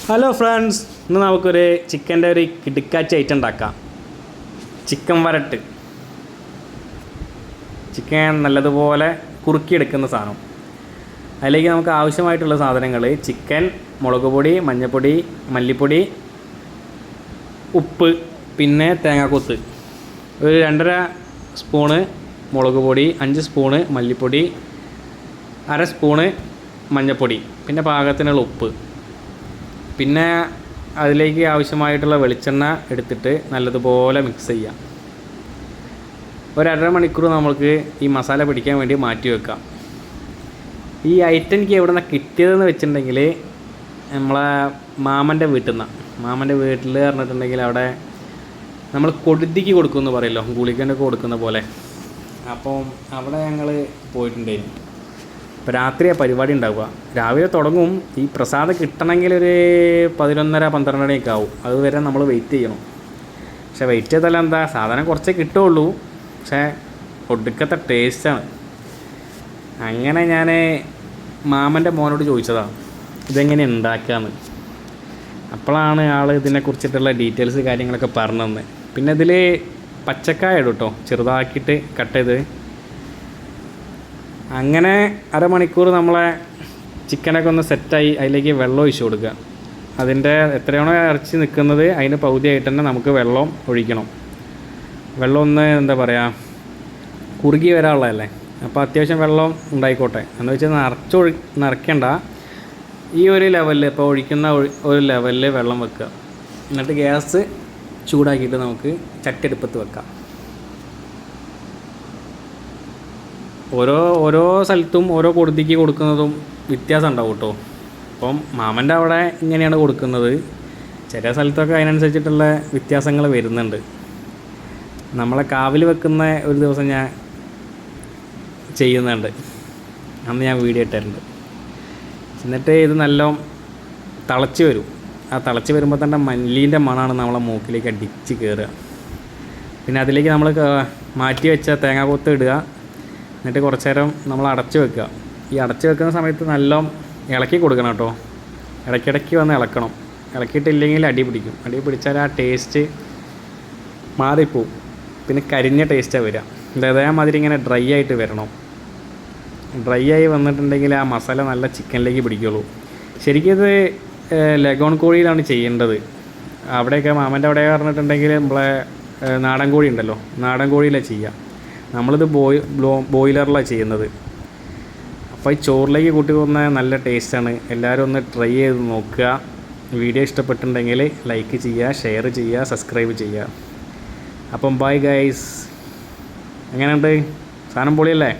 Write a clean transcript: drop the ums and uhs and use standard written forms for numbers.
Hello friends, ഇന്ന് നമുക്കൊരു ചിക്കൻ്റെ ഒരു കിടുക്കാച്ചി ഐറ്റം ഉണ്ടാക്കാം. ചിക്കൻ വരട്ട്. ചിക്കൻ നല്ലതുപോലെ കുറുക്കിയെടുക്കുന്ന സാധനം. അതിലേക്ക് നമുക്ക് ആവശ്യമായിട്ടുള്ള സാധനങ്ങൾ: ചിക്കൻ, മുളക് പൊടി, മഞ്ഞൾപ്പൊടി, മല്ലിപ്പൊടി, ഉപ്പ്, പിന്നെ തേങ്ങാക്കൊത്ത്, ഒരു 2.5 സ്പൂണ് മുളക് പൊടി, 5 സ്പൂണ് മല്ലിപ്പൊടി, 1/2 സ്പൂണ് മഞ്ഞൾപ്പൊടി, പിന്നെ പാകത്തിനുള്ള ഉപ്പ്. പിന്നെ അതിലേക്ക് ആവശ്യമായിട്ടുള്ള വെളിച്ചെണ്ണ എടുത്തിട്ട് നല്ലതുപോലെ മിക്സ് ചെയ്യാം. ഒരു 1.5 മണിക്കൂർ നമ്മൾക്ക് ഈ മസാല പിടിക്കാൻ വേണ്ടി മാറ്റി വെക്കാം. ഈ ഐറ്റം എനിക്ക് എവിടെ നിന്നാണ് കിട്ടിയതെന്ന് വെച്ചിട്ടുണ്ടെങ്കിൽ, നമ്മളെ മാമൻ്റെ വീട്ടിൽ പറഞ്ഞിട്ടുണ്ടെങ്കിൽ അവിടെ നമ്മൾ കൊടുതിക്ക് കൊടുക്കുമെന്ന് പറയല്ലോ, ഗുളികനൊക്കെ കൊടുക്കുന്ന പോലെ. അപ്പം അവിടെ ഞങ്ങൾ പോയിട്ടുണ്ടായിരുന്നു. ഇപ്പോൾ രാത്രിയാണ് പരിപാടി ഉണ്ടാവുക. രാവിലെ തുടങ്ങും. ഈ പ്രസാദം കിട്ടണമെങ്കിൽ ഒരു 11:30-12 മണിയൊക്കെ ആവും. അതുവരെ നമ്മൾ വെയിറ്റ് ചെയ്യണം. പക്ഷേ വെയിറ്റ് ചെയ്താൽ എന്താ, സാധനം കുറച്ചേ കിട്ടുകയുള്ളൂ, പക്ഷേ ഒടുക്കത്തെ ടേസ്റ്റാണ്. അങ്ങനെ ഞാൻ മാമൻ്റെ മോനോട് ചോദിച്ചതാണ് ഇതെങ്ങനെ ഉണ്ടാക്കുകയെന്ന്. അപ്പോഴാണ് ആൾ ഇതിനെക്കുറിച്ചിട്ടുള്ള ഡീറ്റെയിൽസ് കാര്യങ്ങളൊക്കെ പറഞ്ഞു തന്നത്. പിന്നെ ഇതിൽ പച്ചക്കായ ഇടും കേട്ടോ, ചെറുതാക്കിയിട്ട് കട്ട് ചെയ്ത്. അങ്ങനെ 1/2 മണിക്കൂർ നമ്മളെ ചിക്കനൊക്കെ ഒന്ന് സെറ്റായി അതിലേക്ക് വെള്ളം ഒഴിച്ച് കൊടുക്കുക. അതിൻ്റെ എത്രയാണോ ഇറച്ചി നിൽക്കുന്നത് അതിന് പകുതിയായിട്ട് തന്നെ നമുക്ക് വെള്ളം ഒഴിക്കണം. വെള്ളം ഒന്ന് എന്താ പറയുക, കുറുകി വരാനുള്ളതല്ലേ, അപ്പോൾ അത്യാവശ്യം വെള്ളം ഉണ്ടായിക്കോട്ടെ എന്ന് വെച്ചാൽ നിറയ്ക്കണ്ട. ഈ ഒരു ലെവലിൽ, ഇപ്പോൾ ഒഴിക്കുന്ന ഒരു ലെവലിൽ വെള്ളം വെക്കുക. എന്നിട്ട് ഗ്യാസ് ചൂടാക്കിയിട്ട് നമുക്ക് ചട്ടിയടുപ്പത്ത് വെക്കാം. ഓരോ സ്ഥലത്തും ഓരോ കൊടുതിക്ക് കൊടുക്കുന്നതും വ്യത്യാസം ഉണ്ടാവും കേട്ടോ. അപ്പം മാമൻ്റെ അവിടെ ഇങ്ങനെയാണ് കൊടുക്കുന്നത്. ചില സ്ഥലത്തൊക്കെ അതിനനുസരിച്ചിട്ടുള്ള വ്യത്യാസങ്ങൾ വരുന്നുണ്ട്. നമ്മളെ കാവിൽ വെക്കുന്ന ഒരു ദിവസം ഞാൻ ചെയ്യുന്നുണ്ട്, അന്ന് ഞാൻ വീഡിയോ ഇട്ടിട്ടുണ്ട്. എന്നിട്ട് ഇത് നല്ല തിളച്ച് വരും. ആ തിളച്ച് വരുമ്പോൾ തന്നെ മല്ലീൻ്റെ മണമാണ് നമ്മളെ മൂക്കിലേക്ക് അടിച്ച് കയറുക. പിന്നെ അതിലേക്ക് നമ്മൾ മാറ്റി വെച്ച തേങ്ങാക്കൊത്ത് ഇടുക. എന്നിട്ട് കുറച്ച് നേരം നമ്മൾ അടച്ച് വെക്കുക. ഈ അടച്ച് വെക്കുന്ന സമയത്ത് നല്ല ഇളക്കി കൊടുക്കണം കേട്ടോ. ഇടയ്ക്കിടയ്ക്ക് വന്ന് ഇളക്കണം. ഇളക്കിയിട്ടില്ലെങ്കിൽ അടി പിടിക്കും. അടി പിടിച്ചാൽ ആ ടേസ്റ്റ് മാറിപ്പോവും. പിന്നെ കരിഞ്ഞ ടേസ്റ്റാണ് വരിക. അതേമാതിരി ഇങ്ങനെ ഡ്രൈ ആയിട്ട് വരണം. ഡ്രൈ ആയി വന്നിട്ടുണ്ടെങ്കിൽ ആ മസാല നല്ല ചിക്കനിലേക്ക് പിടിക്കുള്ളൂ. ശരിക്കും ഇത് ലഗോൺ കോഴിയിലാണ് ചെയ്യേണ്ടത്. അവിടെയൊക്കെ മാമൻ്റെ അവിടെ പറഞ്ഞിട്ടുണ്ടെങ്കിൽ നമ്മളെ നാടൻ കോഴി ഉണ്ടല്ലോ, നാടൻ കോഴിയിലാണ് ചെയ്യുക. നമ്മളിത് ബോയിലറിലാണ് ചെയ്യുന്നത്. അപ്പോൾ ഈ ചോറിലേക്ക് കൂട്ടി പോകുന്ന നല്ല ടേസ്റ്റാണ്. എല്ലാവരും ഒന്ന് ട്രൈ ചെയ്ത് നോക്കുക. വീഡിയോ ഇഷ്ടപ്പെട്ടിട്ടുണ്ടെങ്കിൽ ലൈക്ക് ചെയ്യുക, ഷെയർ ചെയ്യുക, സബ്സ്ക്രൈബ് ചെയ്യുക. അപ്പം ബൈ ഗൈസ്. എങ്ങനെയുണ്ട് സാധനം? പൊളിയല്ലേ?